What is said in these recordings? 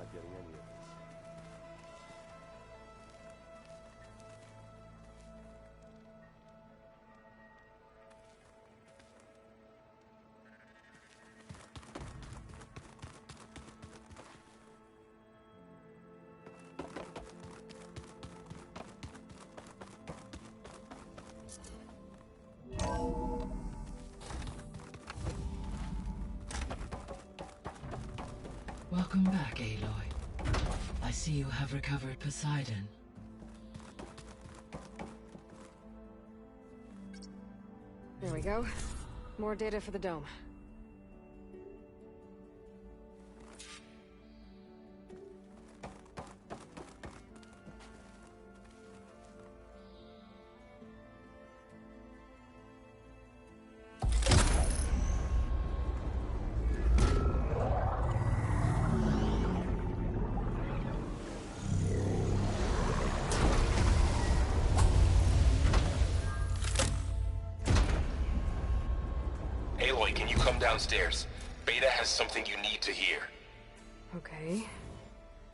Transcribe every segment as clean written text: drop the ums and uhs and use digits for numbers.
not getting any of this. Welcome back, Aloy. I see you have recovered Poseidon. There we go. More data for the dome. Aloy, can you come downstairs? Beta has something you need to hear. Okay.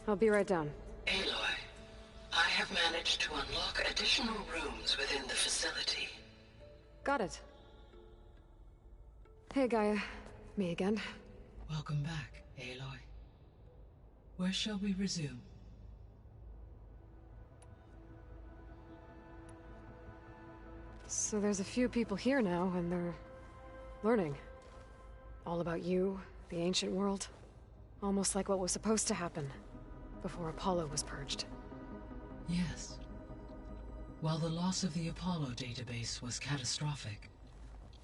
I'll be right down. Aloy, I have managed to unlock additional rooms within the facility. Got it. Hey, Gaia. Me again. Welcome back, Aloy. Where shall we resume? So there's a few people here now, and they're learning. All about you, the ancient world. Almost like what was supposed to happen before Apollo was purged. Yes. While the loss of the Apollo database was catastrophic,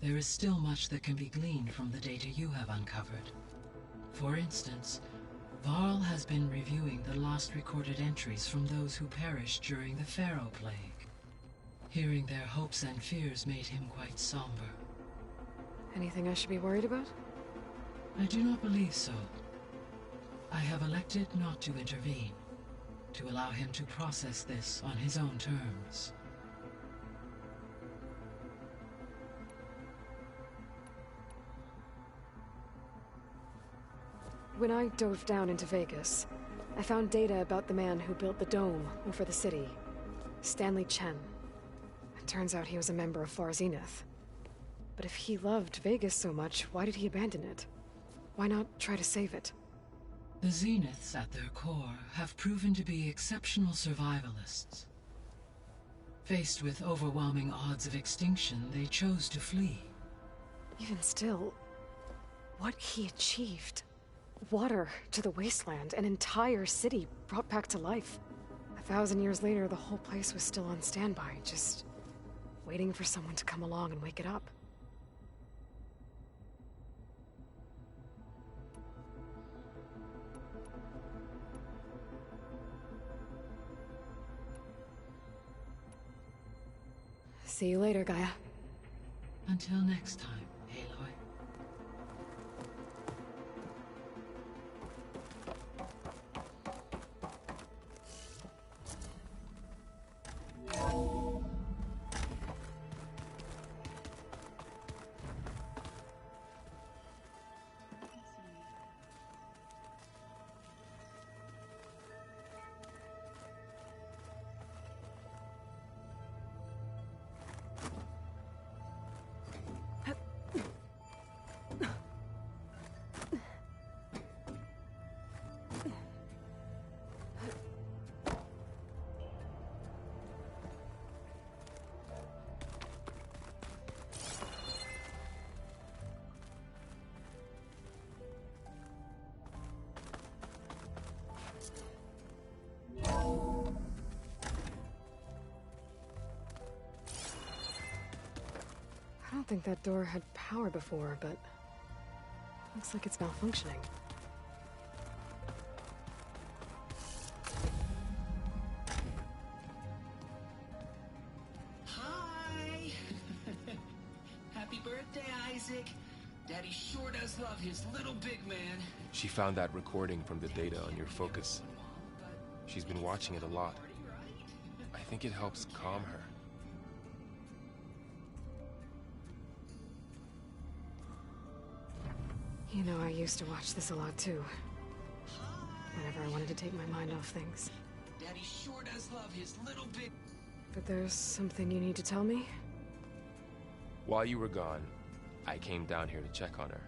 there is still much that can be gleaned from the data you have uncovered. For instance, Varl has been reviewing the last recorded entries from those who perished during the Pharaoh Plague. Hearing their hopes and fears made him quite somber. Anything I should be worried about? I do not believe so. I have elected not to intervene, to allow him to process this on his own terms. When I dove down into Vegas, I found data about the man who built the dome over the city. Stanley Chen. It turns out he was a member of Far Zenith. But if he loved Vegas so much, why did he abandon it? Why not try to save it? The Zeniths, at their core, have proven to be exceptional survivalists. Faced with overwhelming odds of extinction, they chose to flee. Even still, what he achieved. Water to the wasteland, an entire city brought back to life. 1,000 years later, the whole place was still on standby, just waiting for someone to come along and wake it up. See you later, Gaia. Until next time, Aloy. I don't think that door had power before, but looks like it's malfunctioning. Hi! Happy birthday, Isaac. Daddy sure does love his little big man. She found that recording from the data on your focus. She's been watching it a lot. I think it helps calm her. You know, I used to watch this a lot too. whenever I wanted to take my mind off things. Daddy sure does love his little big... But there's something you need to tell me? While you were gone, I came down here to check on her.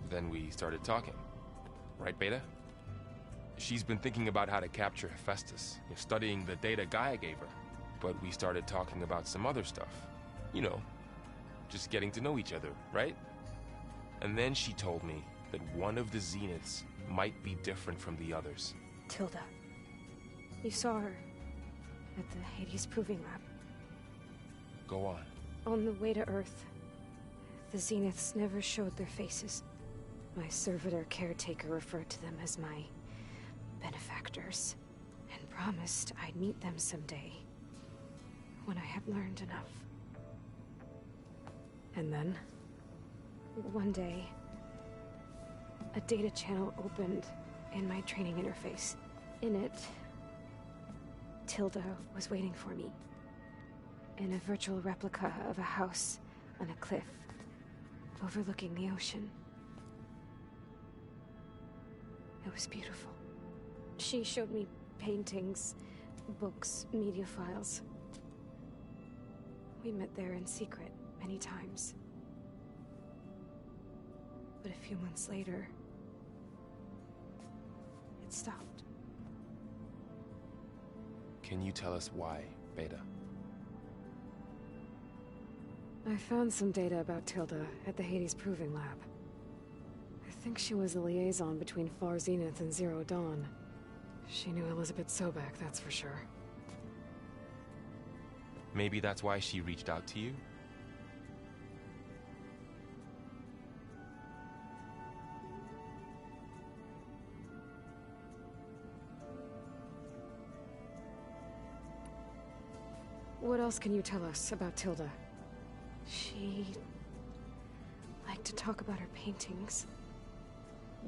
Then we started talking. Right, Beta? She's been thinking about how to capture Hephaestus, studying the data Gaia gave her. But we started talking about some other stuff. You know, just getting to know each other, right? And then she told me that one of the Zeniths might be different from the others. Tilda. You saw her at the Hades Proving Lab. Go on. On the way to Earth, the Zeniths never showed their faces. My servitor caretaker referred to them as my benefactors, and promised I'd meet them someday, when I had learned enough. And then? One day, a data channel opened in my training interface. In it, Tilda was waiting for me, in a virtual replica of a house on a cliff, overlooking the ocean. It was beautiful. She showed me paintings, books, media files. We met there in secret many times. But a few months later, it stopped. Can you tell us why, Beta? I found some data about Tilda at the Hades Proving Lab. I think she was the liaison between Far Zenith and Zero Dawn. She knew Elizabeth Sobek, that's for sure. Maybe that's why she reached out to you? What else can you tell us about Tilda? She liked to talk about her paintings.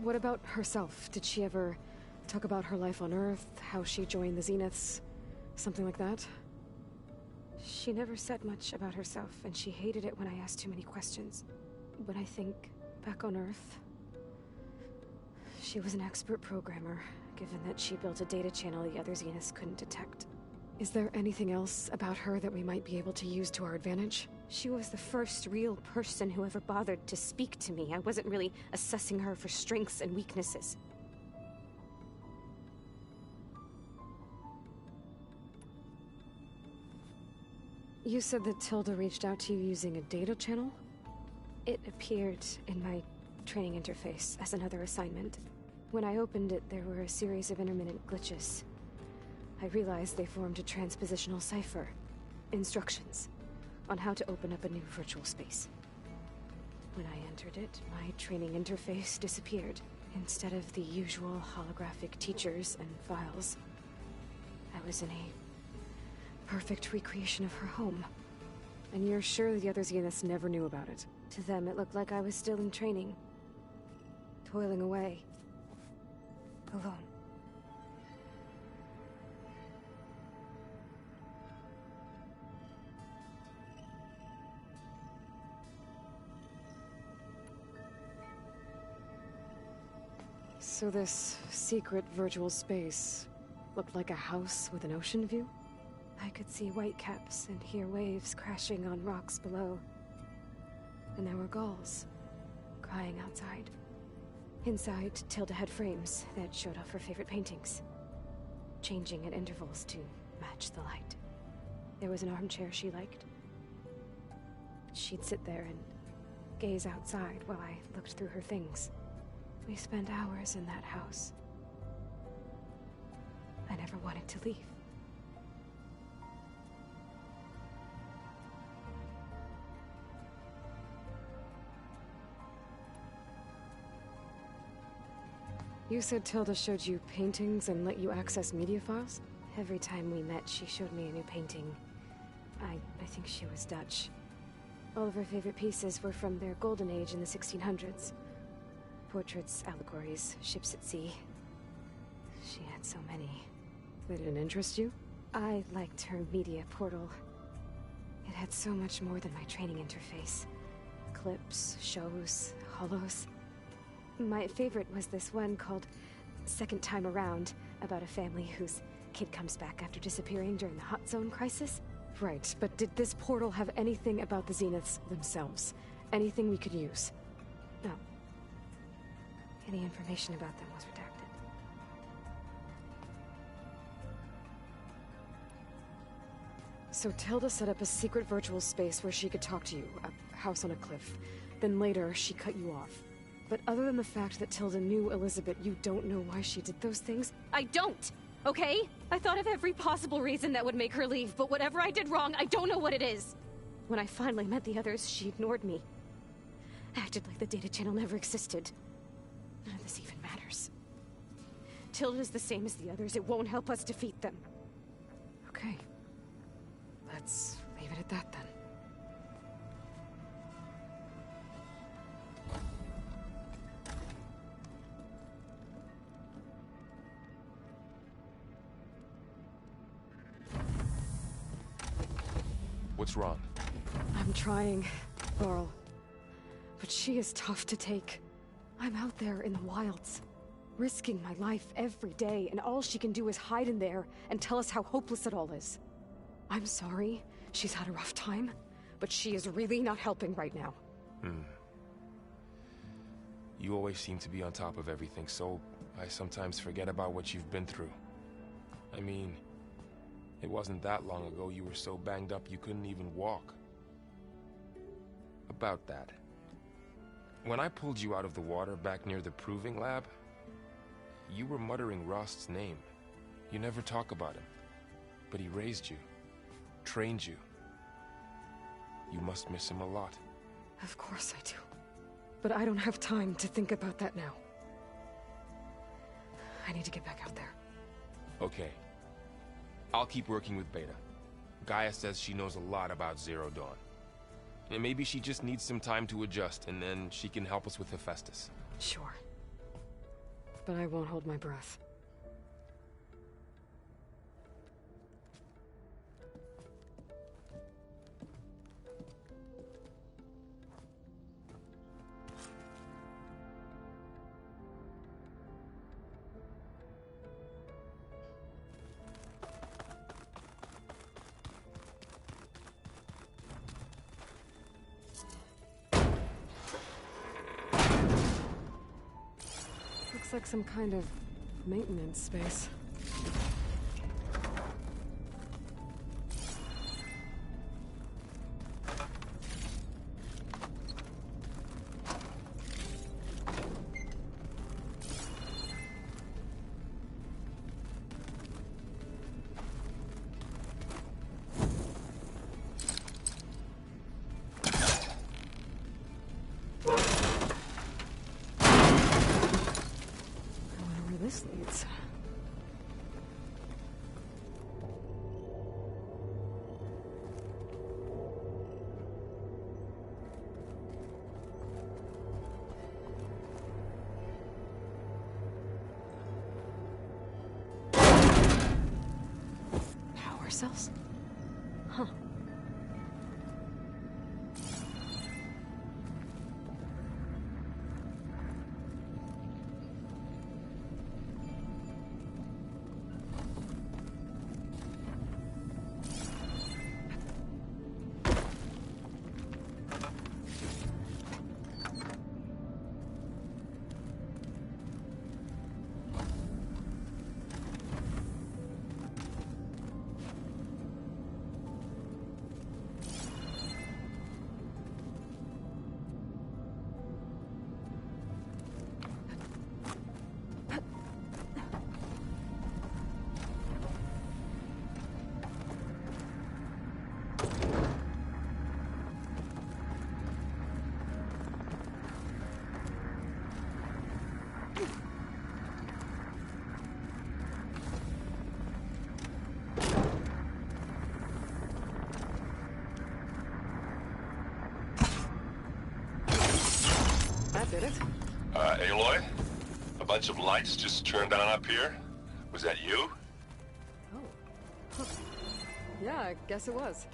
What about herself? Did she ever talk about her life on Earth, how she joined the Zeniths, something like that? She never said much about herself, and she hated it when I asked too many questions. But I think, back on Earth, she was an expert programmer, given that she built a data channel the other Zeniths couldn't detect. Is there anything else about her that we might be able to use to our advantage? She was the first real person who ever bothered to speak to me. I wasn't really assessing her for strengths and weaknesses. You said that Tilda reached out to you using a data channel? It appeared in my training interface as another assignment. When I opened it, there were a series of intermittent glitches. I realized they formed a transpositional cipher. Instructions on how to open up a new virtual space. When I entered it, my training interface disappeared. Instead of the usual holographic teachers and files, I was in a perfect recreation of her home. And you're sure the other Zeniths never knew about it? To them, it looked like I was still in training. Toiling away. Alone. So this secret virtual space looked like a house with an ocean view? I could see whitecaps and hear waves crashing on rocks below. And there were gulls crying outside. Inside, Tilda had frames that showed off her favorite paintings, changing at intervals to match the light. There was an armchair she liked. She'd sit there and gaze outside while I looked through her things. We spent hours in that house. I never wanted to leave. You said Tilda showed you paintings and let you access media files? Every time we met, she showed me a new painting. I think she was Dutch. All of her favorite pieces were from their golden age in the 1600s. Portraits, allegories, ships at sea. She had so many. They didn't interest you? I liked her media portal. It had so much more than my training interface. Clips, shows, holos. My favorite was this one called second time around, about a family whose kid comes back after disappearing during the Hot Zone crisis. Right, but did this portal have anything about the Zeniths themselves? Anything we could use? No. Any information about them was redacted. So Tilda set up a secret virtual space where she could talk to you, a house on a cliff. Then later, she cut you off. But other than the fact that Tilda knew Elizabeth, you don't know why she did those things? I don't! Okay? I thought of every possible reason that would make her leave, but whatever I did wrong, I don't know what it is. When I finally met the others, she ignored me. Acted like the data channel never existed. None of this even matters. Tilda's the same as the others. It won't help us defeat them. Okay. Let's leave it at that then. What's wrong? I'm trying, Varl. But she is tough to take. I'm out there in the wilds, risking my life every day, and all she can do is hide in there and tell us how hopeless it all is. I'm sorry, she's had a rough time, but she is really not helping right now. You always seem to be on top of everything, so I sometimes forget about what you've been through. I mean, it wasn't that long ago you were so banged up you couldn't even walk. About that. When I pulled you out of the water back near the proving lab, you were muttering Rost's name. You never talk about him. But he raised you, trained you. You must miss him a lot. Of course I do. But I don't have time to think about that now. I need to get back out there. Okay. I'll keep working with Beta. Gaia says she knows a lot about Zero Dawn. And maybe she just needs some time to adjust, and then she can help us with Hephaestus. Sure. But I won't hold my breath. Looks like some kind of maintenance space. This leads. Power cells? Huh. That did it. Aloy? A bunch of lights just turned on up here? Was that you? Oh. Huh. Yeah, I guess it was.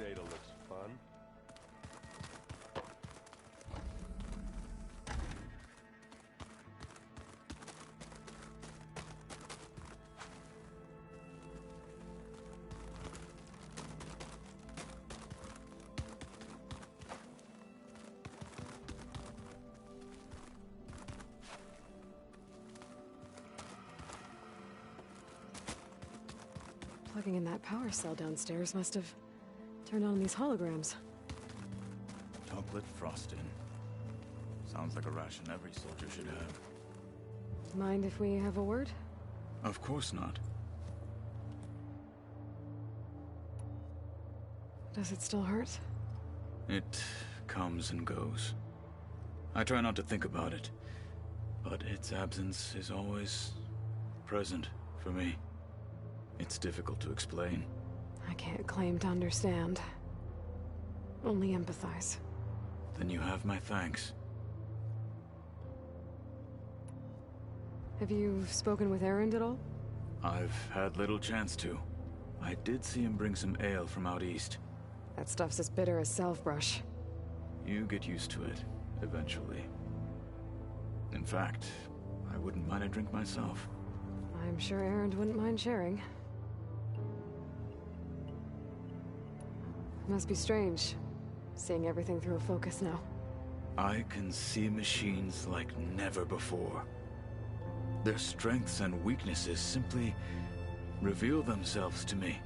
Data looks fun. Plugging in that power cell downstairs must have turned on these holograms. Chocolate frosting. Sounds like a ration every soldier should have. Mind if we have a word? Of course not. Does it still hurt? It comes and goes. I try not to think about it, but its absence is always present for me. It's difficult to explain. I can't claim to understand. Only empathize. Then you have my thanks. Have you spoken with Erend at all? I've had little chance to. I did see him bring some ale from out east. That stuff's as bitter as self-brush. You get used to it, eventually. In fact, I wouldn't mind a drink myself. I'm sure Erend wouldn't mind sharing. Must be strange, seeing everything through a focus now. I can see machines like never before. Their strengths and weaknesses simply reveal themselves to me.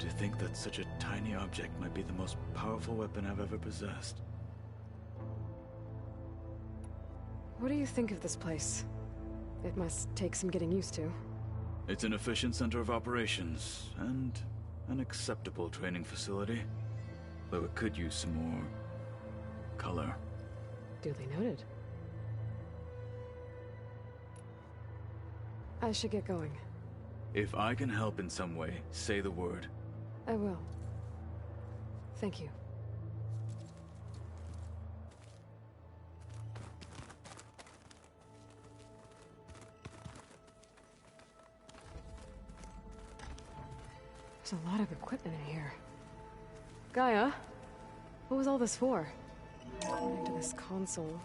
To think that such a tiny object might be the most powerful weapon I've ever possessed. What do you think of this place? It must take some getting used to. It's an efficient center of operations, and an acceptable training facility. Though it could use some more color. Duly noted. I should get going. If I can help in some way, say the word. I will. Thank you. There's a lot of equipment in here. Gaia, what was all this for? According to this console,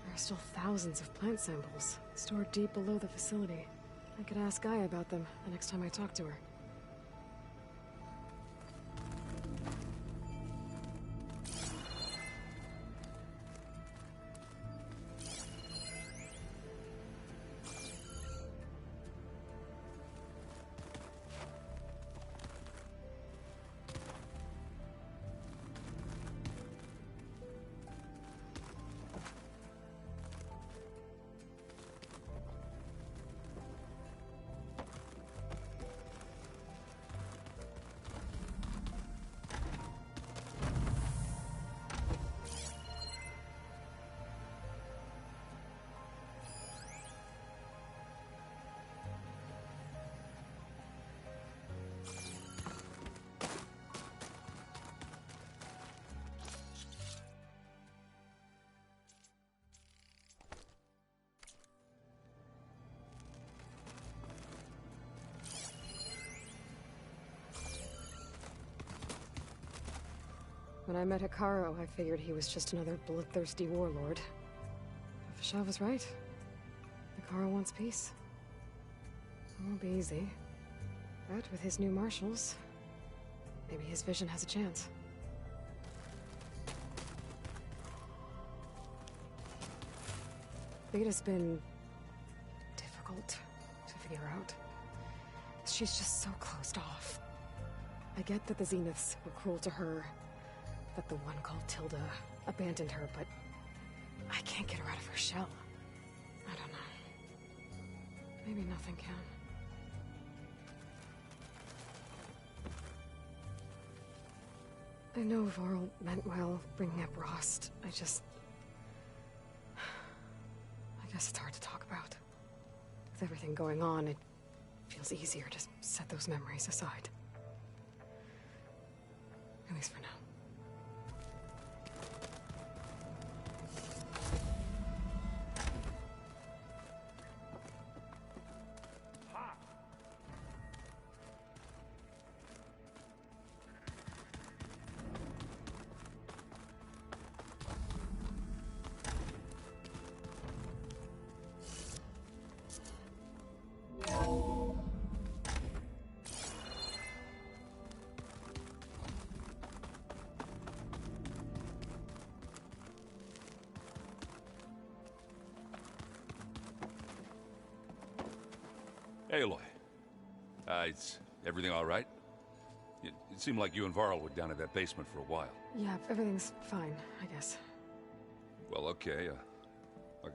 there are still thousands of plant samples stored deep below the facility. I could ask Gaia about them the next time I talk to her. When I met Hekarro, I figured he was just another bloodthirsty warlord. But Fashav was right. Hekarro wants peace. It won't be easy. But with his new marshals, maybe his vision has a chance. Beta's been difficult to figure out. She's just so closed off. I get that the Zeniths were cruel to her, that the one called Tilda abandoned her, but I can't get her out of her shell. I don't know. Maybe nothing can. I know Varl meant well bringing up Rost. I guess it's hard to talk about. With everything going on, it feels easier to set those memories aside. At least for now. Aloy. Is everything all right? It seemed like you and Varl were down at that basement for a while. Yeah, everything's fine, I guess. Well, okay.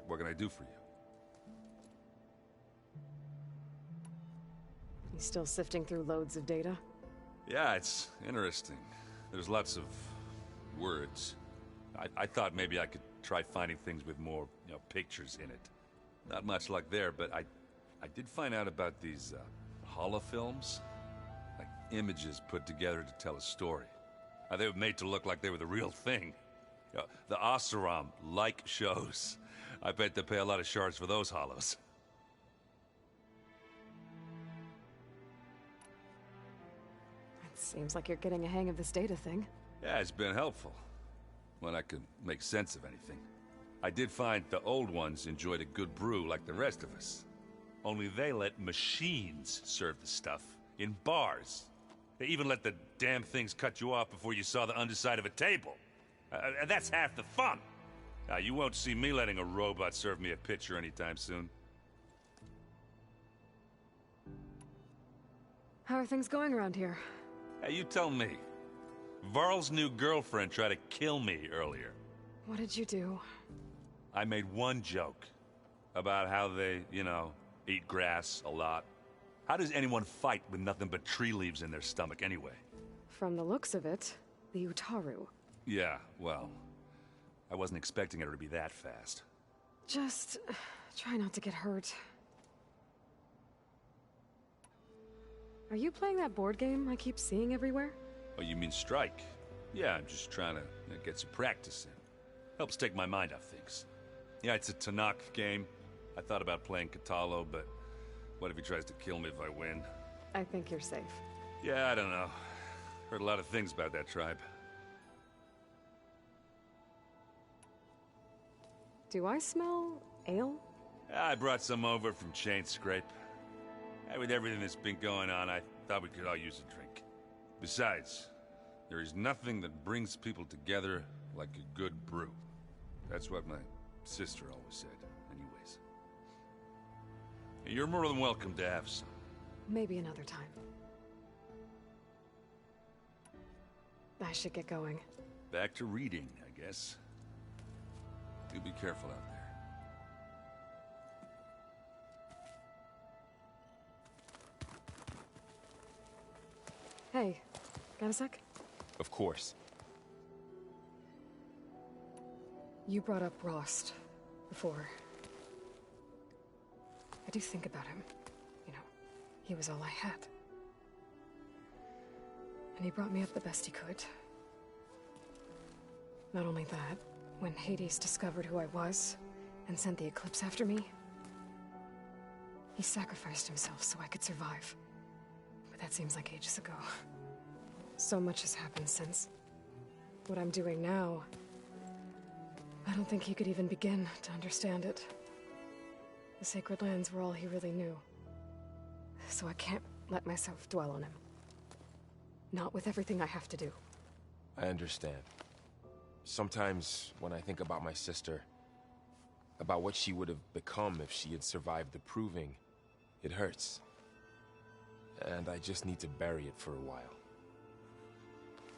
What can I do for you? You still sifting through loads of data? Yeah, it's interesting. There's lots of words. I thought maybe I could try finding things with more, pictures in it. Not much luck there, but I did find out about these holofilms. Like images put together to tell a story. They were made to look like they were the real thing. The Oseram like shows. I bet they pay a lot of shards for those hollows. It seems like you're getting a hang of this data thing. Yeah, it's been helpful. When I could make sense of anything. I did find the old ones enjoyed a good brew like the rest of us. Only they let machines serve the stuff in bars. They even let the damn things cut you off before you saw the underside of a table. And that's half the fun. You won't see me letting a robot serve me a pitcher anytime soon. How are things going around here? Hey, you tell me. Varl's new girlfriend tried to kill me earlier. What did you do? I made one joke about how they, eat grass a lot. How does anyone fight with nothing but tree leaves in their stomach anyway? From the looks of it, the Utaru. Yeah, well, I wasn't expecting her to be that fast. Just try not to get hurt. Are you playing that board game I keep seeing everywhere? Oh, you mean Strike? Yeah, I'm just trying to get some practice in. Helps take my mind off things. Yeah, it's a Tanakh game. I thought about playing Kotallo, but what if he tries to kill me if I win? I think you're safe. Yeah, I don't know. Heard a lot of things about that tribe. Do I smell ale? I brought some over from Chain Scrape. With everything that's been going on, I thought we could all use a drink. Besides, there is nothing that brings people together like a good brew. That's what my sister always said, anyways. You're more than welcome to have some. Maybe another time. I should get going. Back to reading, I guess. You be careful out there. Hey, got a sec? Of course. You brought up Rost before. I do think about him. He was all I had. And he brought me up the best he could. Not only that, when Hades discovered who I was and sent the Eclipse after me, he sacrificed himself so I could survive. But that seems like ages ago. So much has happened since. What I'm doing now, I don't think he could even begin to understand it. The Sacred Lands were all he really knew. So I can't let myself dwell on him. Not with everything I have to do. I understand. Sometimes, when I think about my sister, about what she would have become if she had survived the Proving, it hurts. And I just need to bury it for a while.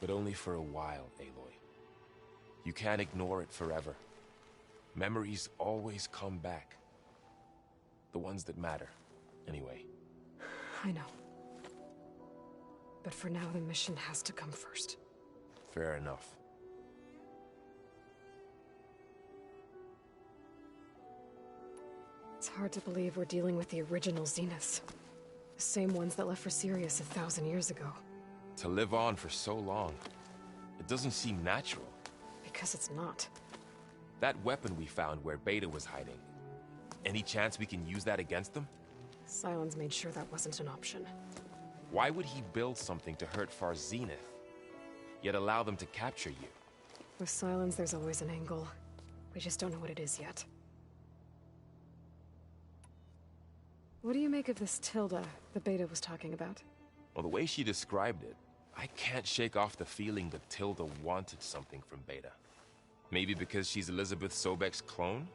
But only for a while, Aloy. You can't ignore it forever. Memories always come back. The ones that matter, anyway. I know. But for now, the mission has to come first. Fair enough. It's hard to believe we're dealing with the original Zeniths. The same ones that left for Sirius 1,000 years ago. To live on for so long, it doesn't seem natural. Because it's not. That weapon we found where Beta was hiding, any chance we can use that against them? Sylens made sure that wasn't an option. Why would he build something to hurt Far Zenith, yet allow them to capture you? With Sylens, there's always an angle. We just don't know what it is yet. What do you make of this Tilda that Beta was talking about? Well, the way she described it, I can't shake off the feeling that Tilda wanted something from Beta. Maybe because she's Elizabeth Sobek's clone?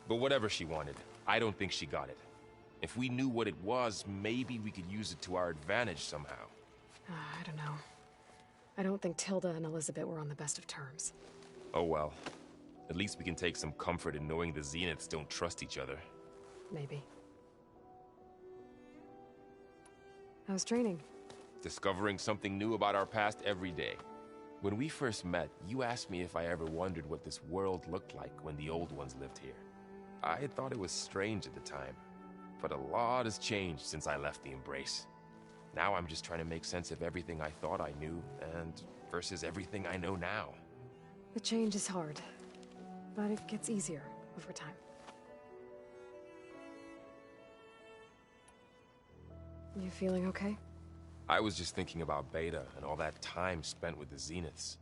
But whatever she wanted, I don't think she got it. If we knew what it was, maybe we could use it to our advantage somehow. I don't know. I don't think Tilda and Elizabeth were on the best of terms. Oh well. At least we can take some comfort in knowing the Zeniths don't trust each other. Maybe. How's training? Discovering something new about our past every day. When we first met, you asked me if I ever wondered what this world looked like when the old ones lived here. I had thought it was strange at the time, but a lot has changed since I left the Embrace. Now I'm just trying to make sense of everything I thought I knew, and versus everything I know now. The change is hard, but it gets easier over time. You feeling okay? I was just thinking about Beta and all that time spent with the Zeniths.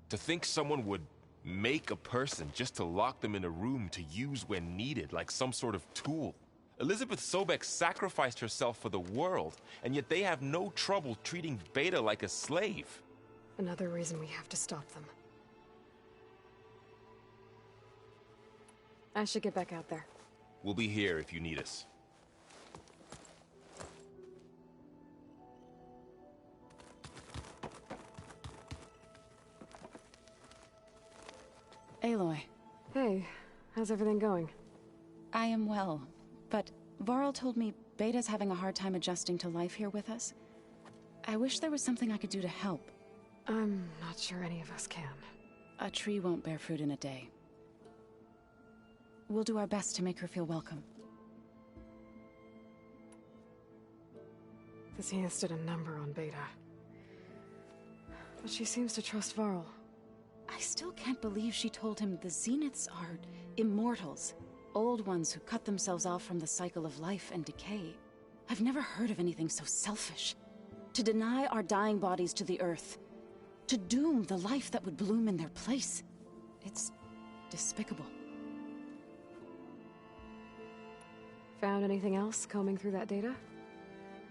To think someone would make a person just to lock them in a room to use when needed, like some sort of tool. Elizabeth Sobek sacrificed herself for the world, and yet they have no trouble treating Beta like a slave. Another reason we have to stop them. I should get back out there. We'll be here if you need us. Aloy. Hey, how's everything going? I am well, but Varl told me Beta's having a hard time adjusting to life here with us. I wish there was something I could do to help. I'm not sure any of us can. A tree won't bear fruit in a day. We'll do our best to make her feel welcome. The Zeniths did a number on Beta. But she seems to trust Varl. I still can't believe she told him the Zeniths are immortals. Old ones who cut themselves off from the cycle of life and decay. I've never heard of anything so selfish. To deny our dying bodies to the Earth. To doom the life that would bloom in their place. It's despicable. Found anything else combing through that data?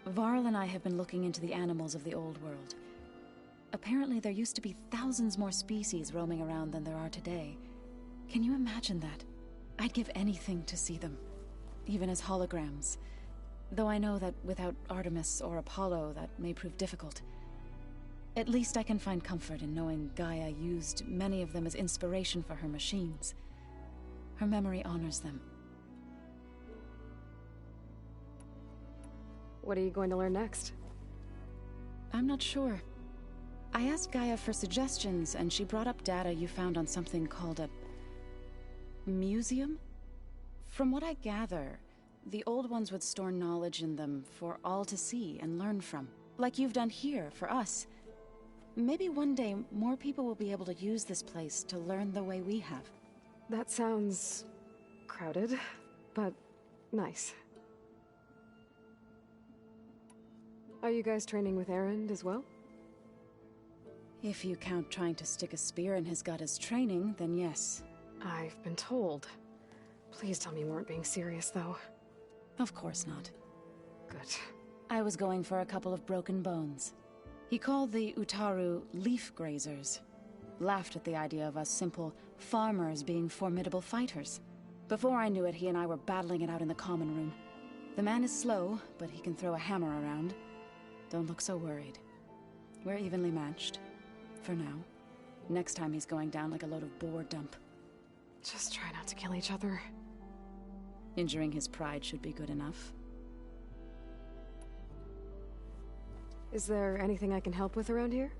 Varl and I have been looking into the animals of the old world. Apparently there used to be thousands more species roaming around than there are today. Can you imagine that? I'd give anything to see them, even as holograms. Though I know that without Artemis or Apollo, that may prove difficult. At least I can find comfort in knowing Gaia used many of them as inspiration for her machines. Her memory honors them. What are you going to learn next? I'm not sure. I asked Gaia for suggestions, and she brought up data you found on something called a museum? From what I gather, the old ones would store knowledge in them for all to see and learn from, like you've done here for us. Maybe one day more people will be able to use this place to learn the way we have. That sounds crowded, but nice. Are you guys training with Erend as well? If you count trying to stick a spear in his gut as training, then yes. I've been told. Please tell me you weren't being serious, though. Of course not. Good. I was going for a couple of broken bones. He called the Utaru leaf grazers. Laughed at the idea of us simple farmers being formidable fighters. Before I knew it, he and I were battling it out in the common room. The man is slow, but he can throw a hammer around. Don't look so worried. We're evenly matched. For now. Next time he's going down like a load of boar dump. Just try not to kill each other. Injuring his pride should be good enough. Is there anything I can help with around here?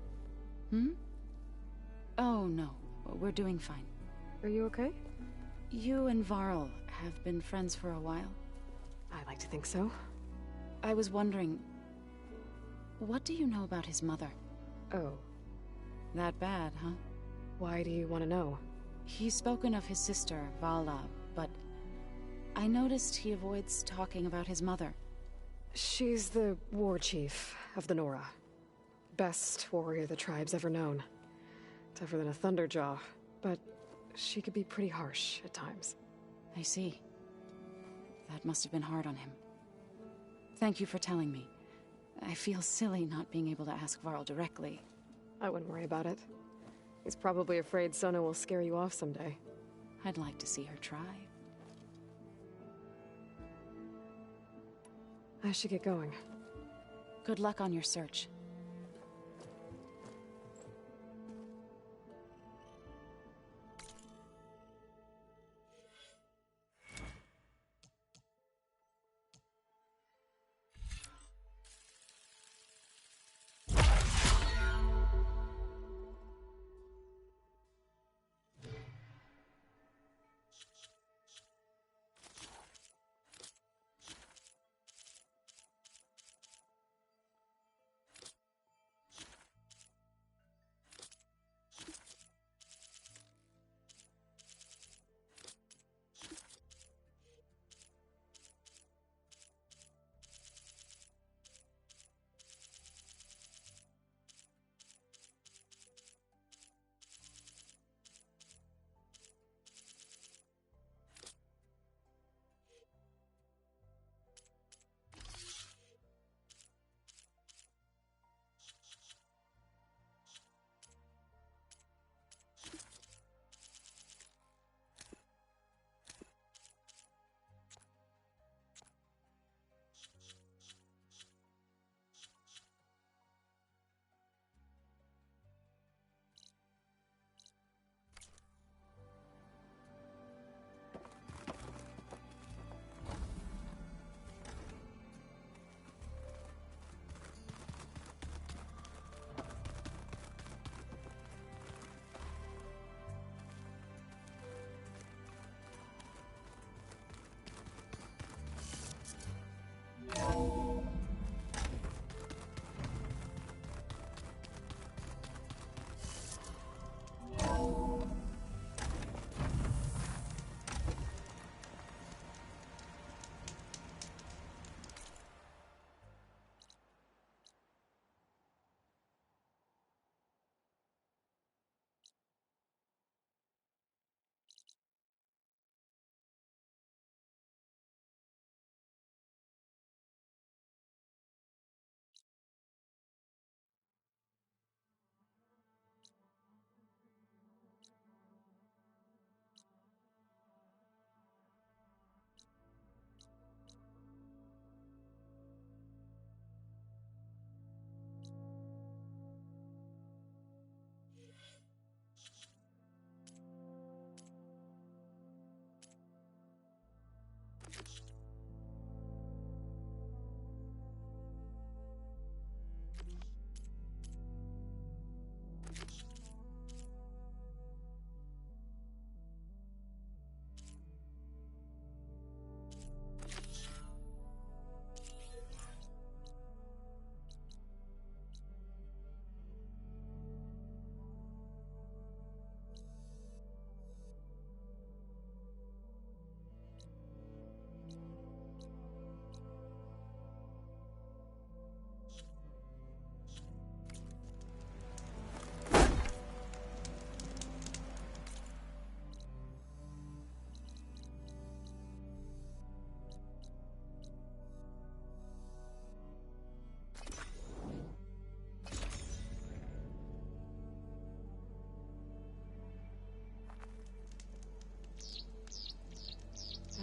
Oh, no. We're doing fine. Are you okay? You and Varl have been friends for a while. I like to think so. I was wondering... what do you know about his mother? Oh. That bad, huh? Why do you want to know? He's spoken of his sister, Vala, but... I noticed he avoids talking about his mother. She's the war chief of the Nora. Best warrior the tribe's ever known. Tougher than a Thunderjaw, but she could be pretty harsh at times. I see. That must have been hard on him. Thank you for telling me. I feel silly not being able to ask Varl directly. I wouldn't worry about it. He's probably afraid Sona will scare you off someday. I'd like to see her try. I should get going. Good luck on your search.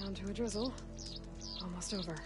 Down to a drizzle. Almost over.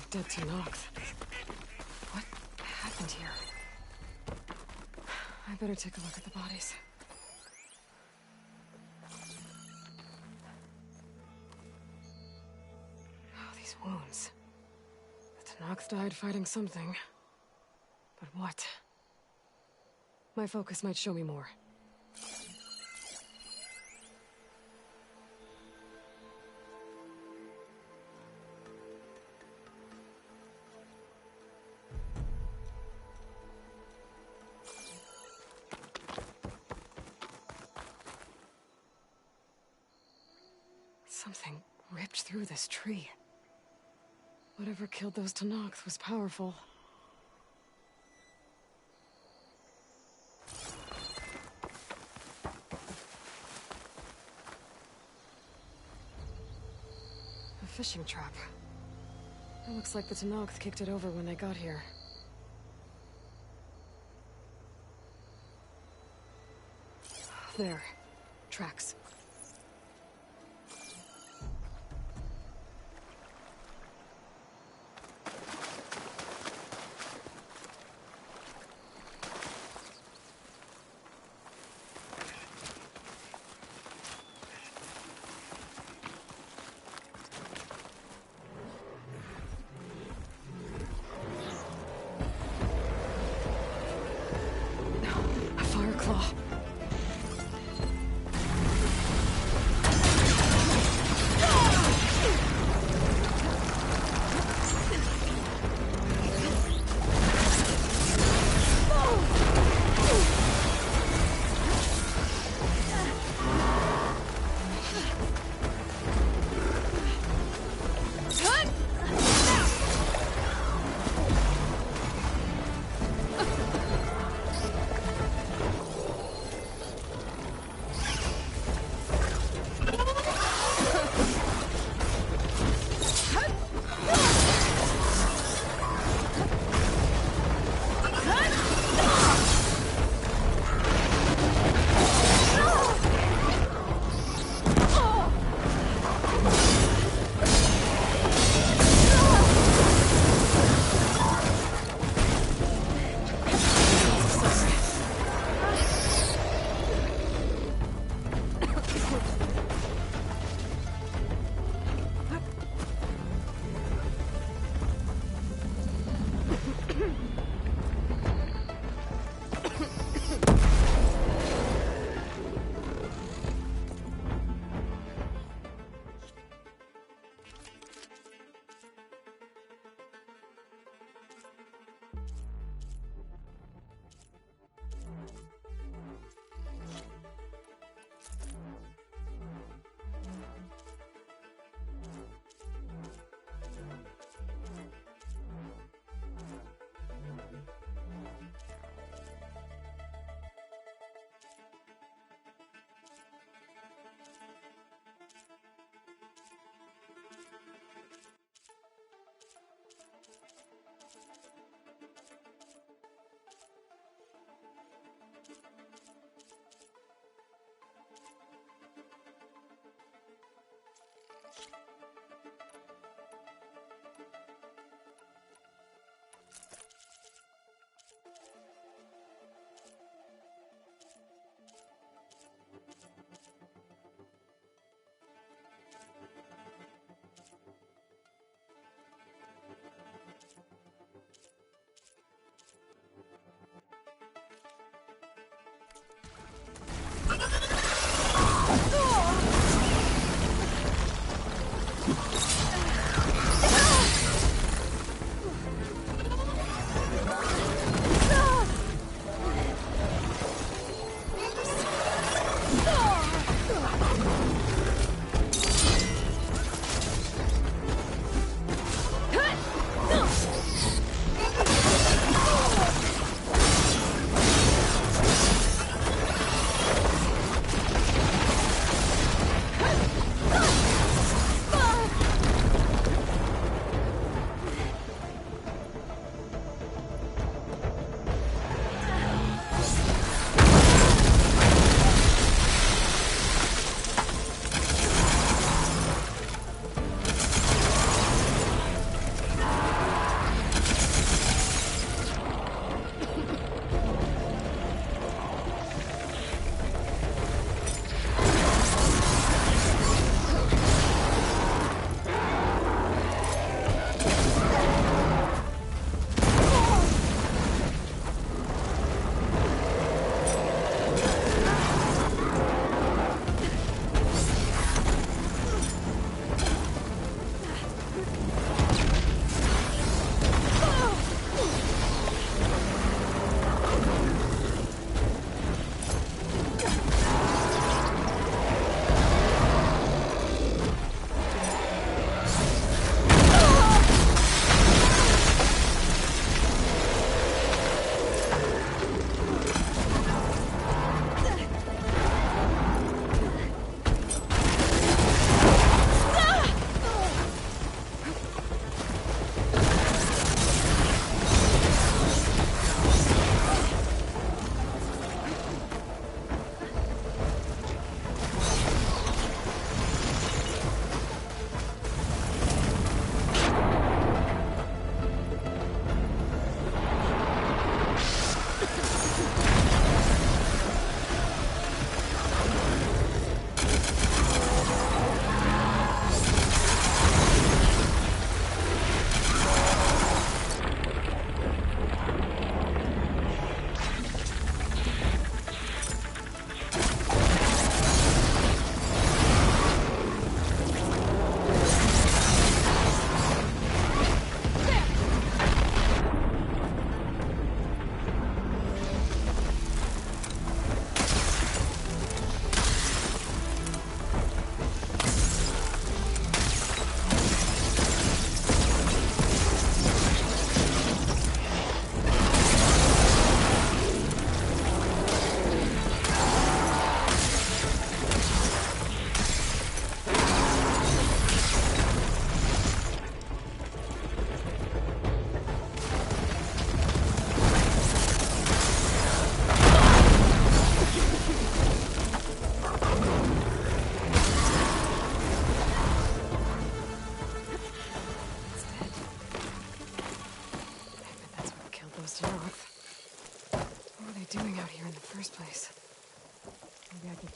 Dead Tenakth. What happened here? I better take a look at the bodies. Oh, these wounds. The Tenakth died fighting something. But what? My focus might show me more. Something ripped through this tree. Whatever killed those Tenakth was powerful. A fishing trap. It looks like the Tenakth kicked it over when they got here. There. Tracks.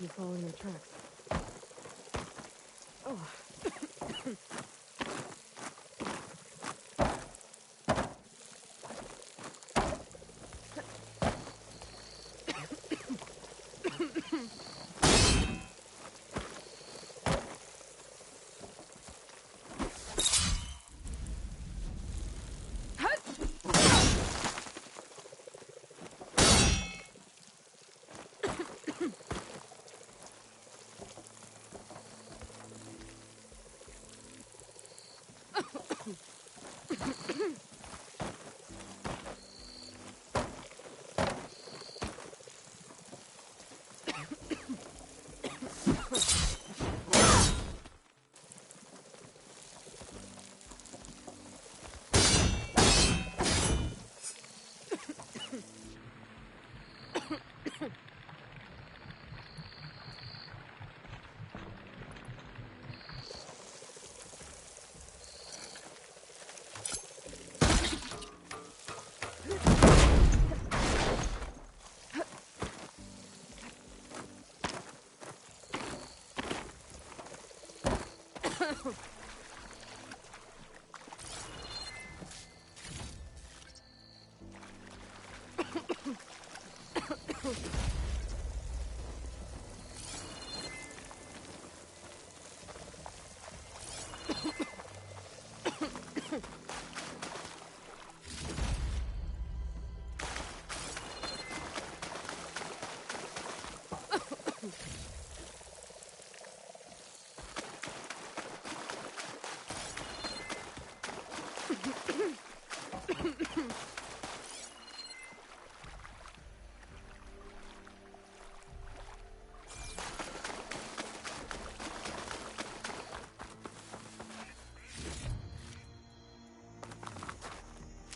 keep following their tracks. Oh.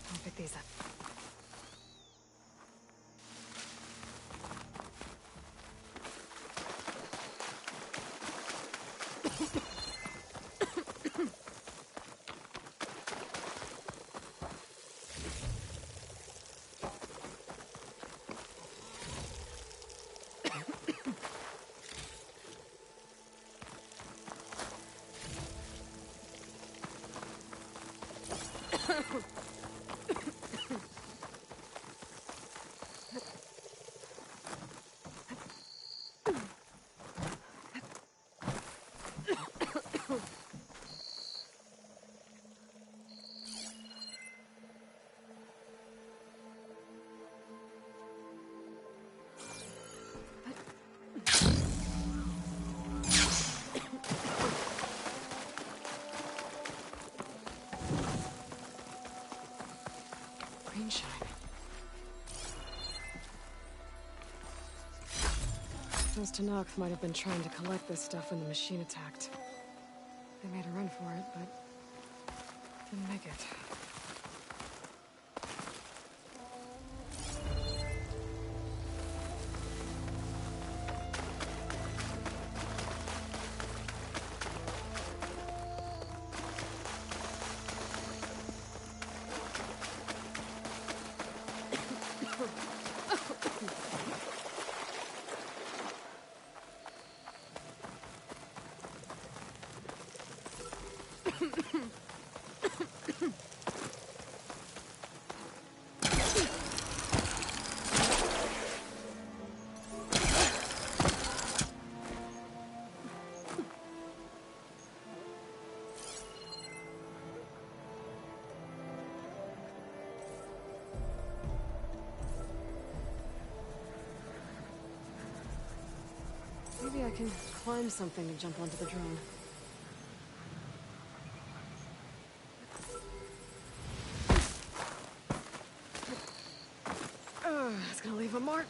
I'll pick these up. Greenshine. Those Tenakth might have been trying to collect this stuff when the machine attacked. They made a run for it, but didn't make it. Maybe I can climb something to jump onto the drone. That's gonna leave a mark.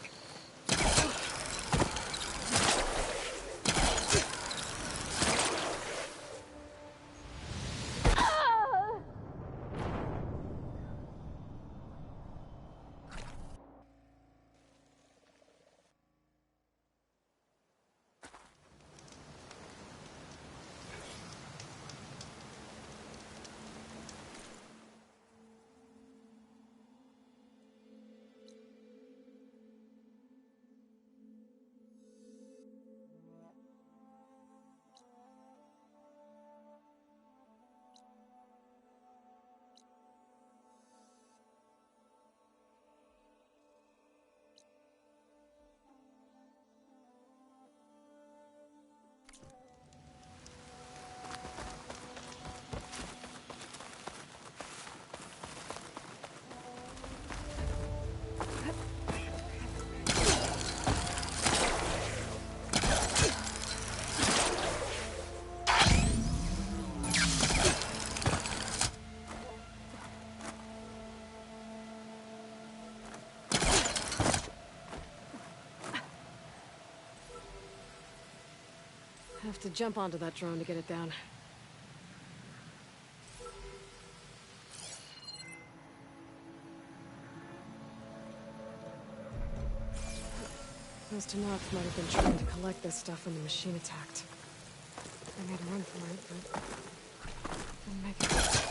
have to jump onto that drone to get it down. Those Tenakth might have been trying to collect this stuff when the machine attacked. I made a run for it, but didn't make it.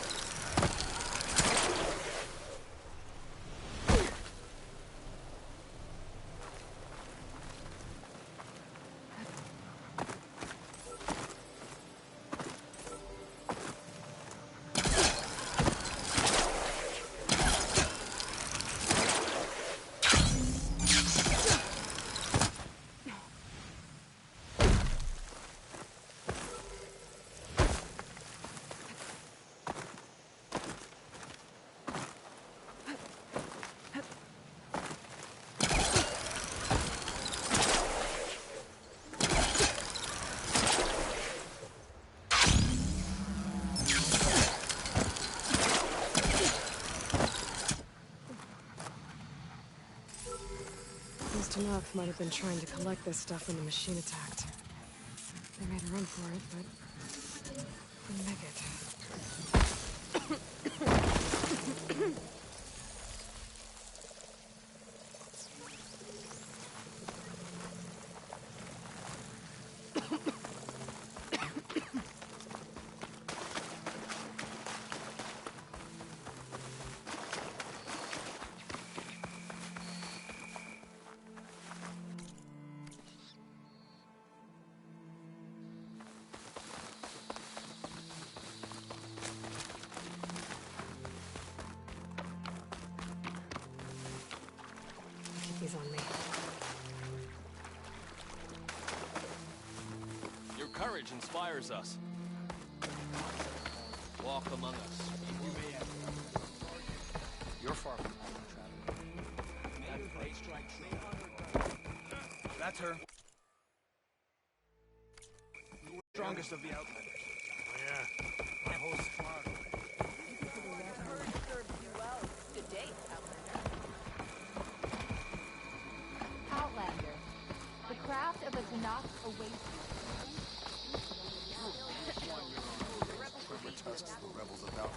Tenakth might have been trying to collect this stuff when the machine attacked. They made a run for it, but didn't make it. He's on me. Your courage inspires us. Walk among us. You're far from home, Traveler. That's her. Strongest of the Outlanders. Oh, yeah. My whole squad. Good day, Outlander. The craft of a Tenakth awaits Protest the rebels about.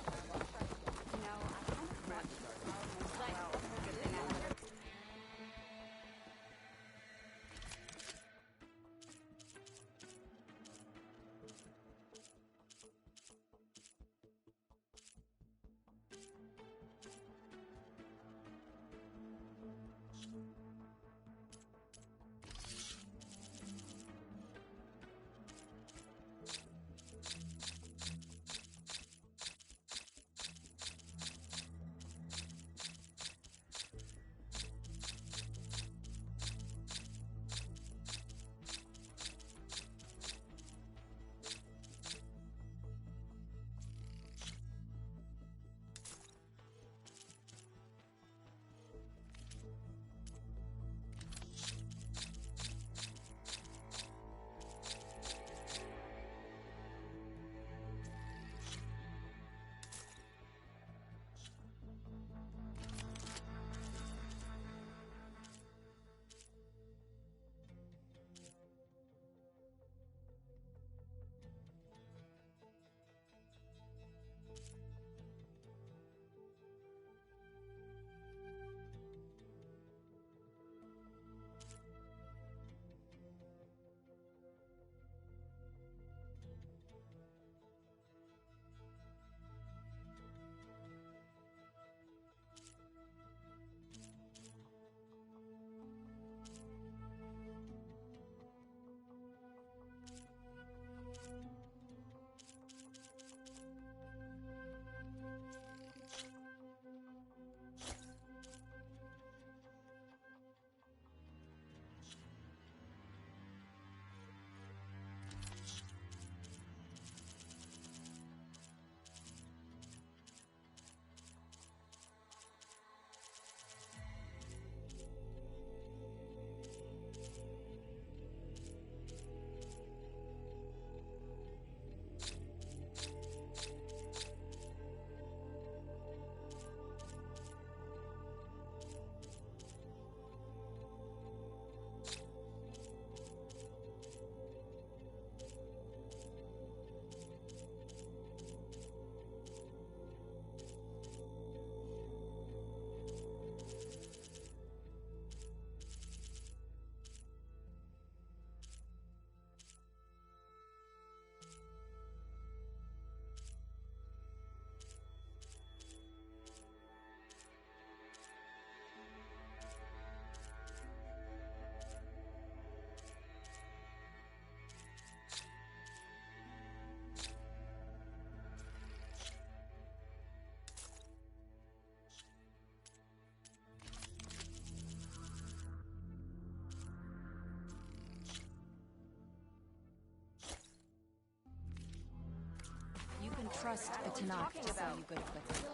trust a Tanakh to sell you good equipment.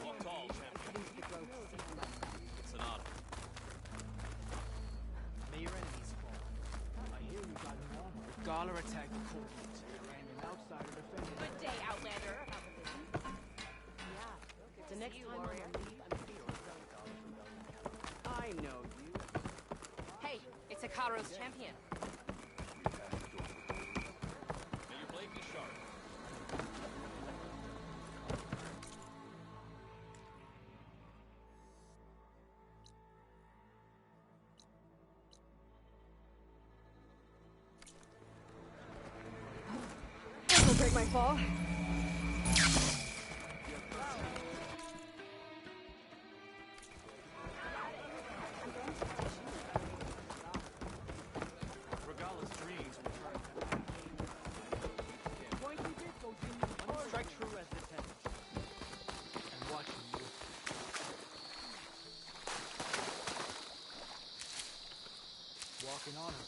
Walk tall, champion. It's an honor. May your enemies fall. I hear you got new armor. The Gala attacked the court and an outsider defended. Good day, Outlander. The next time I'm on leave, I'm I know you. Hey, it's Hikaru's champion. May your blade be sharp. This will break my fall. Regala's dreams were turned to pointy bit goes in strike true as the tent. And watching you. Walking on her.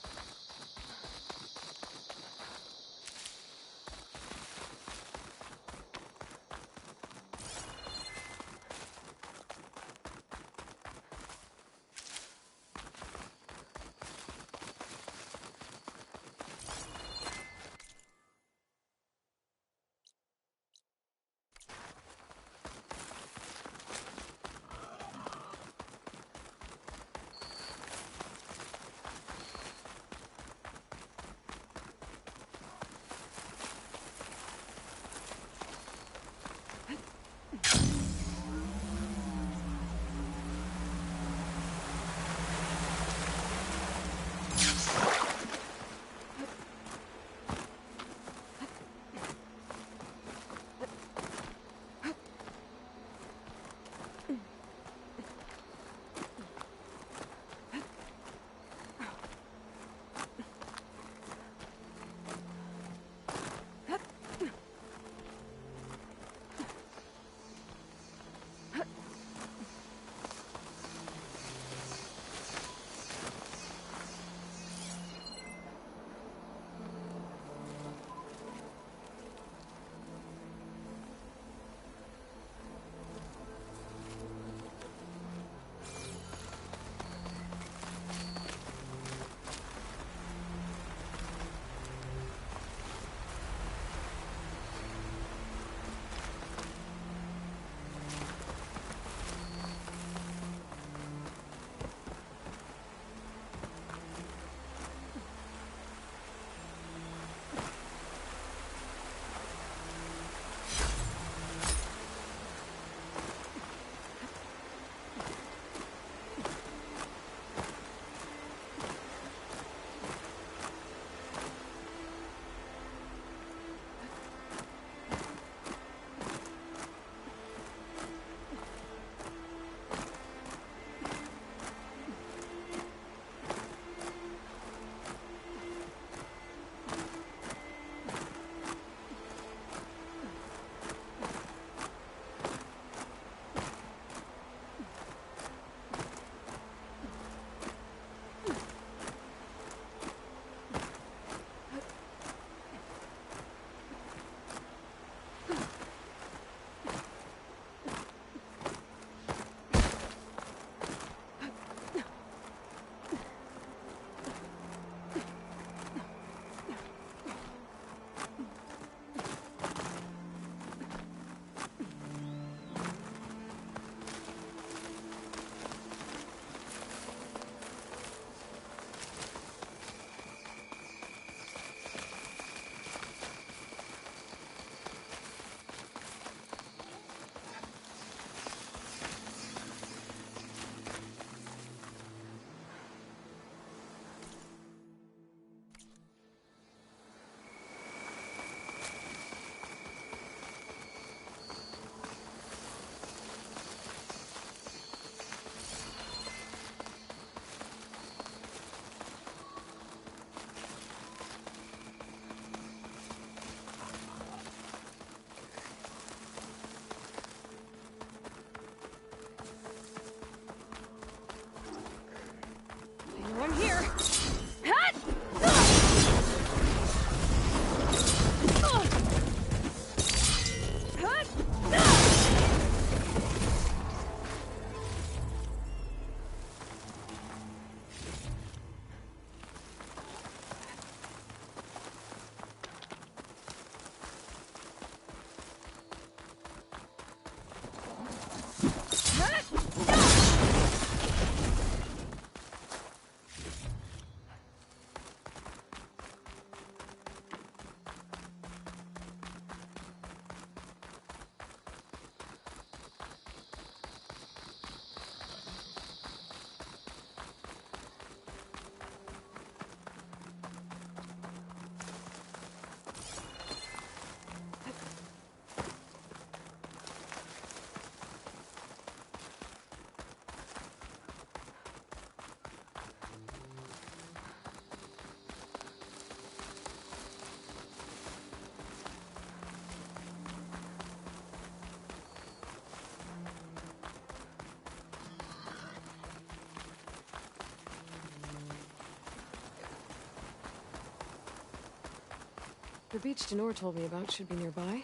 The beach Denor told me about should be nearby.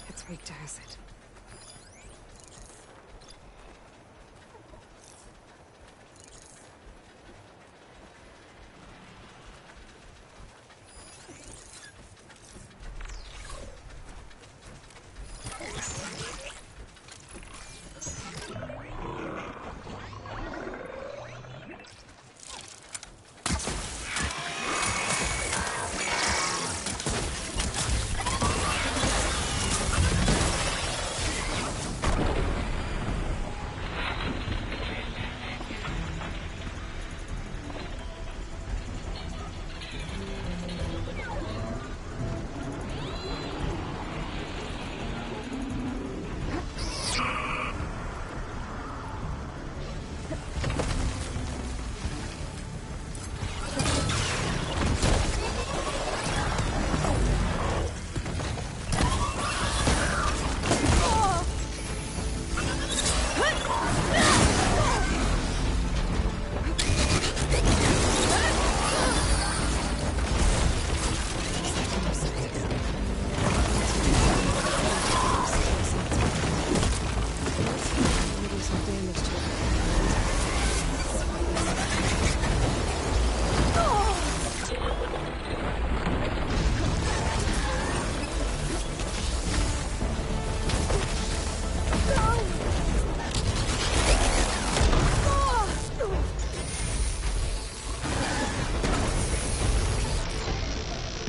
It's weak to acid.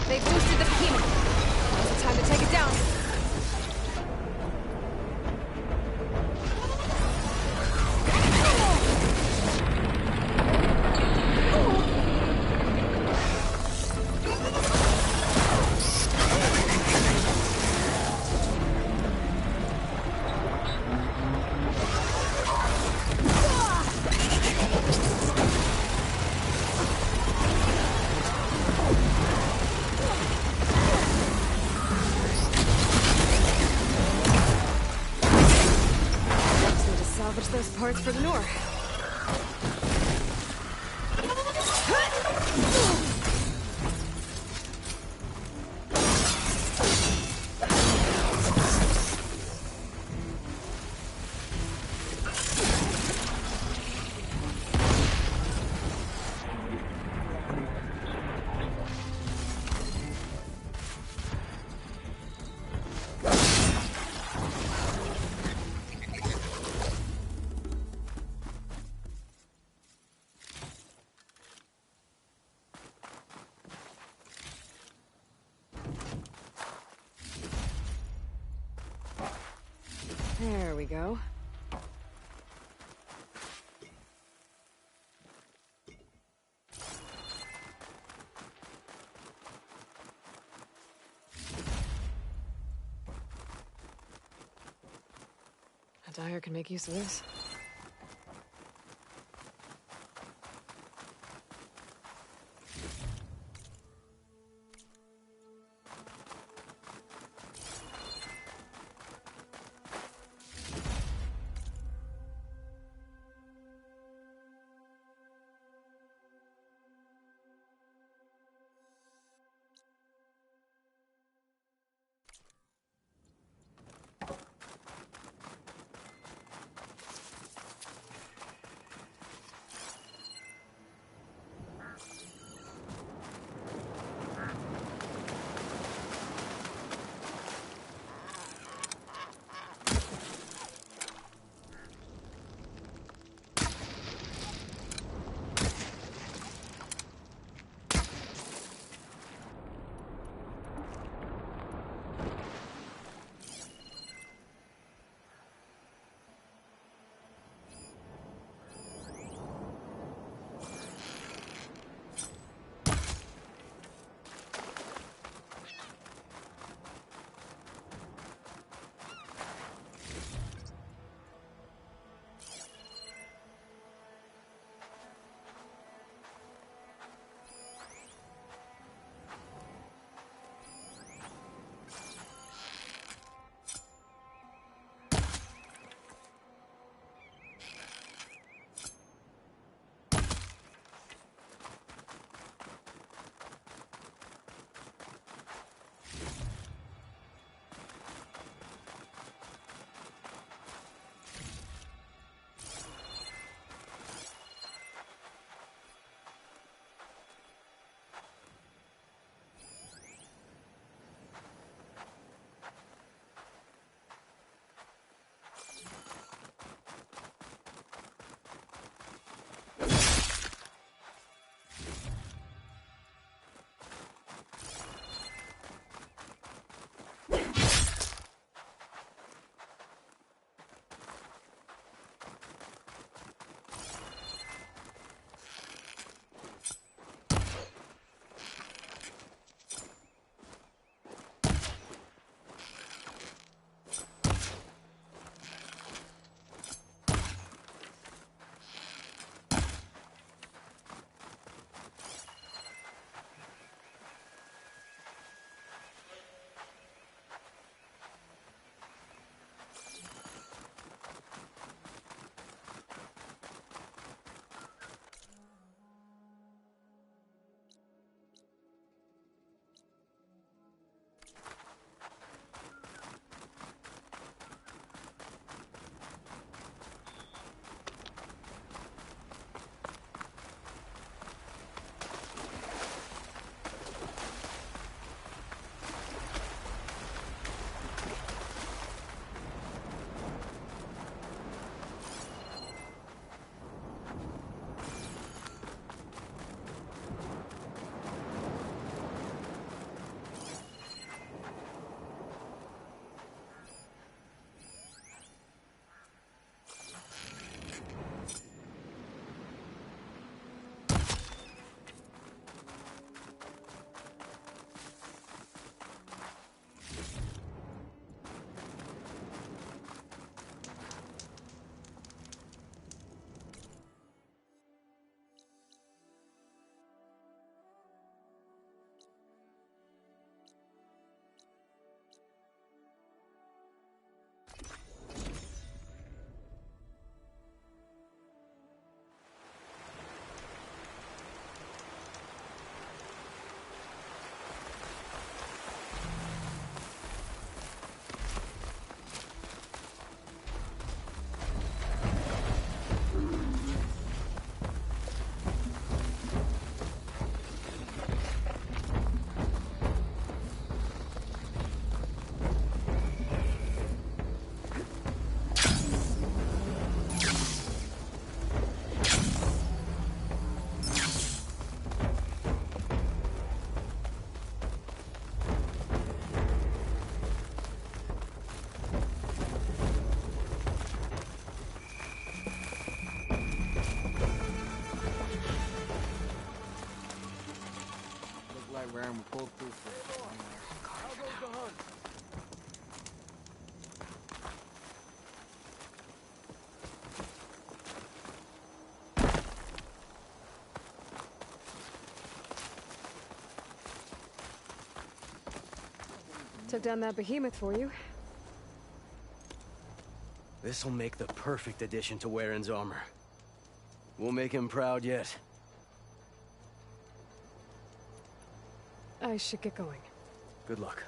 They boosted the behemoth. Now's the time to take it down. Salvage those parts for the north. There we go. A dyer can make use of this. and we pulled through for it. How goes the hunt? Took down that behemoth for you. This'll make the perfect addition to Waren's armor. We'll make him proud yet. I should get going. Good luck.